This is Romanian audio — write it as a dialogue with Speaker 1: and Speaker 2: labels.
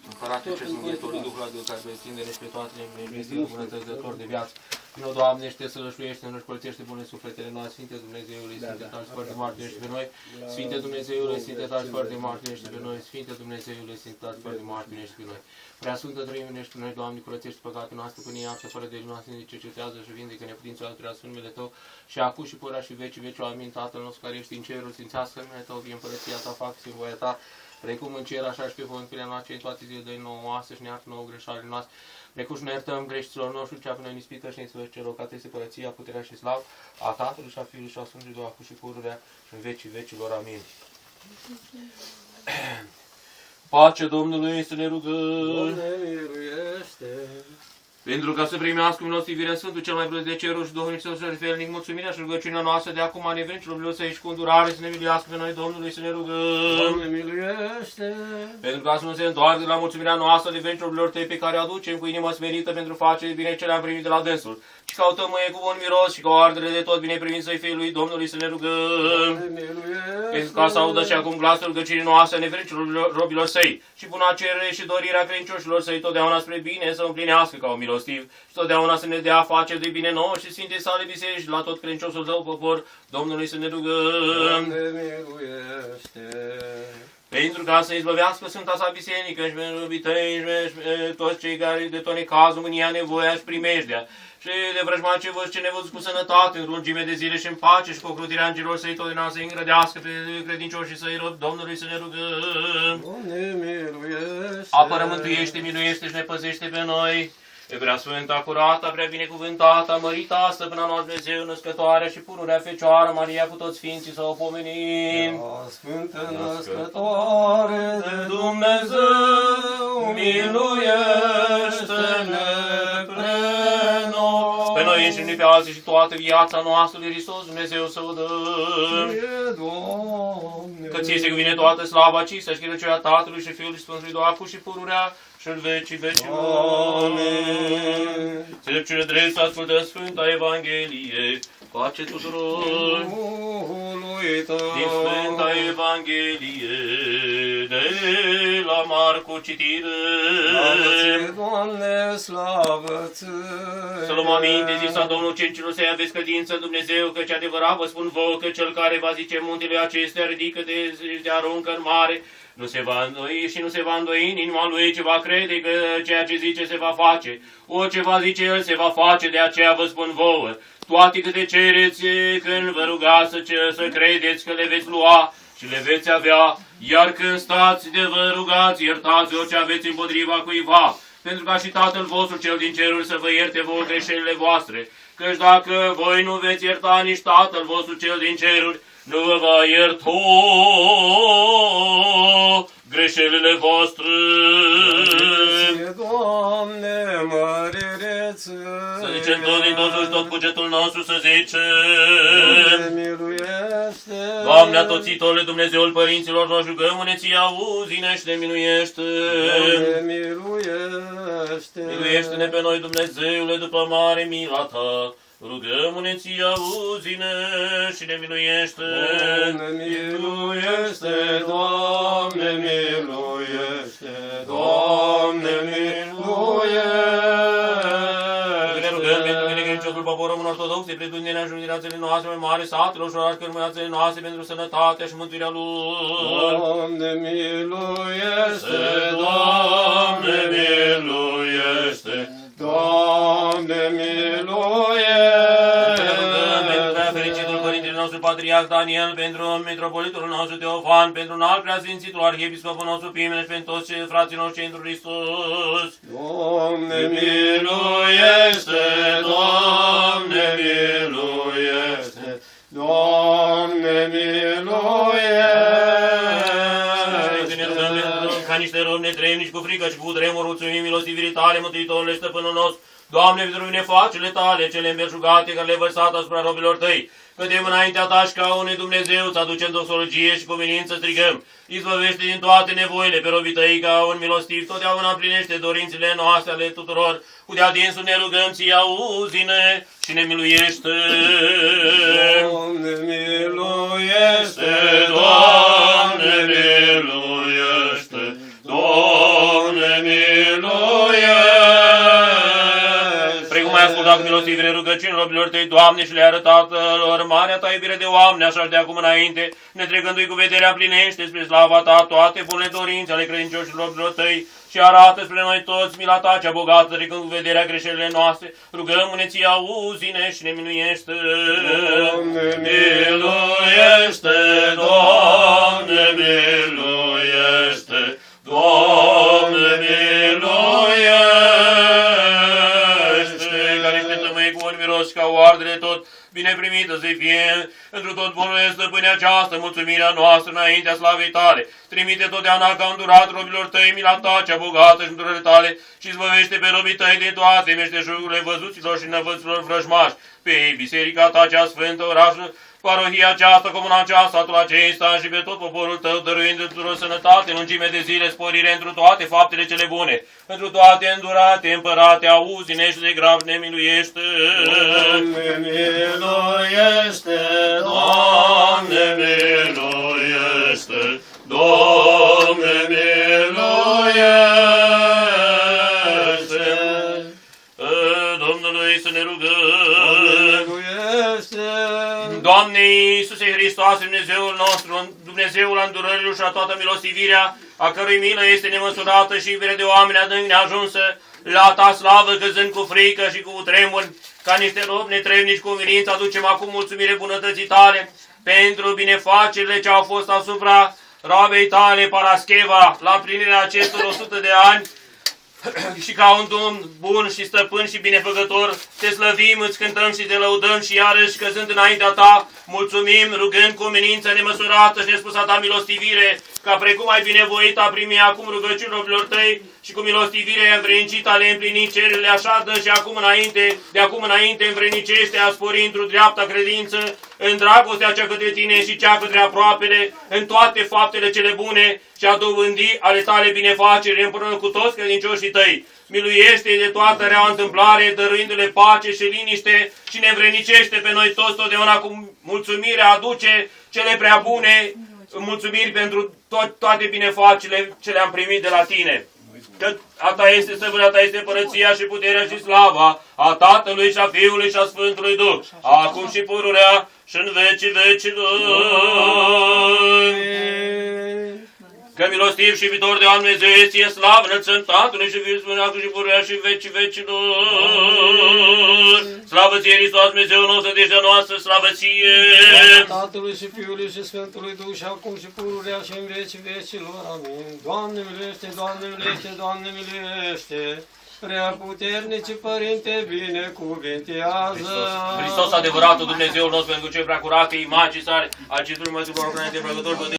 Speaker 1: Împărate ce Mântuitorul Duhul Adul, care vei tinde pe toate nebunești, bunătățător de viață. Vino, Doamne, și te sălășluiește, nu-și pălțește bune sufletele noastre, Sfinte Dumnezeule, Sfinte taci fără de martinești pe noi, Sfinte Dumnezeule, Sfinte taci fără de martinești pe noi, Sfinte Dumnezeule, Sfinte taci fără de martinești pe noi. Prea Sfântă Trăiminești pe noi, Doamne, curățești păcatul noastre până iaptă, fără de noastre, ne cercetează și vindecă neputința prea sunt numele Tău, și acum și purea și vecii vecii, amin, Tatăl nostru care ești în cerul, sfințească numele Tău, vie împărăția Ta, facă-se în voia Ta, precum în cer, așa și pe pământ, pe noastre, în toate zilele de nouă astăzi, și ne iartă nouă greșalile noastre, precum și ne iertăm greșiților noștri, cea până în ispită și ne izbăvește rău, ca Te părăția, puterea și slavă a Tatălui și a Fiului și a Sfântului Duh, acum și pururea și în vecii vecilor. Amin. Pace Domnului, să ne rugăm.
Speaker 2: Doamne, miluiește!
Speaker 1: Pentru ca să primească milostivire în Sfântul cel mai presus de cerul și Duhul Său să felnic mulțumirea și rugăciunea noastră de acum a nevrenicilor să-i și cu îndurare să ne miluiască pe noi, Domnului, să ne rugăm.
Speaker 2: Doamne, miluiește!
Speaker 1: Pentru ca să nu se întoarcă la mulțumirea noastră de venicilor Tăi pe care o aducem cu inimă smerită pentru face bine ce le-am primit de la dânsul. Și căutăm mâie cu bun miros și cu o ardere de tot bine primit să-i fie lui Domnului, să ne rugăm.
Speaker 2: Doamne, miluiește!
Speaker 1: Pentru ca să audă și acum glasul rugăciunii noastre nevrenicilor robilor Săi și buna cerere și dorirea credincioșilor Săi totdeauna spre bine să împlinească ca un milostiv și totdeauna să ne dea afaceri de bine nouă și Sfinte Sale biserici la tot credinciosul Tău popor, Domnului, să ne rugăm.
Speaker 2: Doamne, miluiește!
Speaker 1: Pentru ca să izbăvească Sfânta Sa Biserică și pentru iubitei și toți cei care de tot necazul, mânia, nevoia și primejdea și de vrăjmace văd ce nevăzut cu sănătate, în lungime de zile și în pace și cu ocrotirea îngerilor Săi totdeauna să-i îngrădească pe credincioșii Săi robi, Domnului, să ne rugăm.
Speaker 2: Doamne, miluiește!
Speaker 1: Apără, mântuiește, miluiește și ne păzește pe noi. E prea sfânta, curată, prea binecuvântată, mărita, stăpâna noastră Dumnezeu, născătoarea și pururea Fecioară Maria cu toți Sfinții să o pomenim.
Speaker 2: Sfântă născătoare de
Speaker 1: Dumnezeu, miluiește-ne pre noi. Pe noi înșine, pe alții și toată viața noastră lui Hristos Dumnezeu să o dăm. Că Ție se cuvine toată slava, cinstea și chirăcioarea Tatălui și Fiului și Sfântului Duh, acum și pururea și în vecii vecilor.
Speaker 2: Amin.
Speaker 1: Înțelepciune drept să ascultăm Sfânta Evanghelie. Pace tuturor!
Speaker 2: Duhului Tău.
Speaker 1: Din Sfânta Evanghelie de la Marcu citire.
Speaker 2: Slavă-ți, Doamne, slavă-ți!
Speaker 1: Să luăm aminte, zisa Domnul Cercilor, să-i aveți credință în Dumnezeu, căci adevărat vă spun vouă că cel care va zice muntele acestea ridică de aruncă în mare, nu se va îndoi și nu se va îndoi în inima lui, ce va crede că ceea ce zice se va face. Orice va zice el se va face, de aceea vă spun vouă. Toate câte cereți când vă rugați să credeți că le veți lua și le veți avea, iar când stați de vă rugați, iertați orice aveți împotriva cuiva, pentru ca și Tatăl vostru cel din ceruri să vă ierte vouă greșelile voastre. Căci dacă voi nu veți ierta, nici Tatăl vostru cel din ceruri nu vă va ierta greșelile voastre.
Speaker 2: Doamne, mărireți!
Speaker 1: Să zicem tot din totul și tot cugetul nostru să zicem.
Speaker 2: Doamne, miluiește!
Speaker 1: Doamne, atoțitorule Dumnezeul părinților, noi rugăm-ne Ție, auzi-ne și ne miluiește.
Speaker 2: Doamne, miluiește!
Speaker 1: Miluiește-ne pe noi, Dumnezeule, după mare mila Ta. Rugăm-ne Ție, auzi-ne și ne miluiește.
Speaker 2: Doamne, miluiește! Doamne, miluiește! Doamne, miluiește!
Speaker 1: Ne rugăm pentru binecredinciosul popor român ortodox, de pretutindeni în județele noastre mai mari, satelor și oraș cărmânațele noastre, pentru sănătatea și mântuirea lor.
Speaker 2: Doamne, miluiește! Doamne, miluiește! Doamne,
Speaker 1: fericitul Părintele nostru Patriarh Daniel, pentru Metropolitul nostru Teofan, pentru un alt preasfințitul Arhiepiscopul nostru Pimene și pentru toți frații noștri într Hristos.
Speaker 2: Doamne, miluiește! Doamne, miluiește! Doamne, miluiește!
Speaker 1: Ca niște robi netrebnici cu frică și cu tremur, mulțumim milostivirii Tale, Mântuitorule, Stăpânul nostru. Doamne, pentru binefacele Tale, cele înbelșugate, care le-ai vărsat asupra robilor Tăi, cădem înaintea Ta și ca unui Dumnezeu să aducem doxologie și cuvinință strigăm. Izbăvește din toate nevoile pe robii Tăi ca un milostiv, totdeauna împlinește dorințele noastre ale tuturor. Cu de adinsul ne rugăm Ție, auzi-ne și ne miluiește.
Speaker 2: Doamne, miluiește! Doamne, miluiește!
Speaker 3: cu milostivire rugăciunilor robilor tăi, Doamne, și le-ai arătat lor marea ta iubire de oameni, așa de acum înainte, netrecându-i cu vederea plinește spre slava ta toate bunele dorințe ale credincioșilor robilor tăi, și arată spre noi toți mila ta cea bogată, trecând cu vederea greșelile noastre, rugăm-ne ție, auzi-ne și ne miluiește.
Speaker 2: Doamne, miluiește, Doamne, miluiește, Doamne, miluiește.
Speaker 3: Care este tămâie cu un miros ca o ardere tot, bine primită să fie, întru tot bunul este stăpâne această, mulțumirea noastră înaintea slavei tale. Trimite totdeauna ca îndurat robilor tăi mila ta cea bogată și îndurările tale și izbăvește pe robii tăi de toate meșteșugurile văzuților și nevăților vrăjmași. Pe biserica ta cea sfântă, orașul, parohia aceasta, comuna aceasta, satul acesta și pe tot poporul tău, dăruind tuturor sănătate, lungime de zile, sporire întru toate faptele cele bune, întru toate îndurate, împărate, auzi-ne și de grav ne miluiește.
Speaker 2: Doamne, miluiește, Doamne, miluiește, Doamne, miluiește.
Speaker 3: Domnului să ne rugăm.
Speaker 2: Miluiește.
Speaker 3: Doamne Iisuse Hristoase, Dumnezeul nostru, Dumnezeul îndurărilor și a toată milostivirea, a cărui milă este nemăsurată și iubire de oameni adânc neajunsă, la ta slavă căzând cu frică și cu tremur, ca niște robi netrebnici cu umilință, aducem acum mulțumire bunătății tale pentru binefacerile ce au fost asupra roabei tale, Parascheva, la împlinirea acestor 100 de ani, și ca un Domn bun și stăpân și binefăcător, te slăvim, îți cântăm și te lăudăm și iarăși căzând înaintea ta, mulțumim, rugând cu umilință nemăsurată și nespusa ta milostivire, ca precum ai binevoit a primi acum rugăciunile robilor tăi și cu milostivire învrednicit ale împlinit cererile, așa dă și acum înainte, de acum înainte învrednicește a spori într-o dreapta credință, în dragostea cea către tine și cea către aproapele, în toate faptele cele bune și a dobândi ale tale binefaceri împreună cu toți credincioșii tăi. Miluiește-i de toată rea întâmplare, dăruindu-le pace și liniște și ne învrednicește pe noi toți totdeauna cu mulțumire, aduce cele prea bune, mulțumiri pentru toate binefacerile ce le-am primit de la tine. Că a ta este stăpâna, a ta este părăția și puterea și slava a Tatălui și a Fiului și a Sfântului Duh, acum și pururea și în vecii vecilor. Că milostiv și iubitor de oameni Dumnezeu ție slavă, înălțăm Tatălui și Fiului Sfântului și pururea și în vecii vecilor. Slavă ție, Hristos, Dumnezeu nostru, deja noastră, slavă ție!
Speaker 2: Tatălui și Fiului și Sfântului Duh și acum și pururea și în vecii vecilor. Amin. Doamne miluiește, Doamne miluiește, Doamne miluiește. Prea puternici Părinte, binecuvintează.
Speaker 3: Hristos adevăratul Dumnezeul nostru, pentru ce prea curate imagini sale, acestui măsuri, de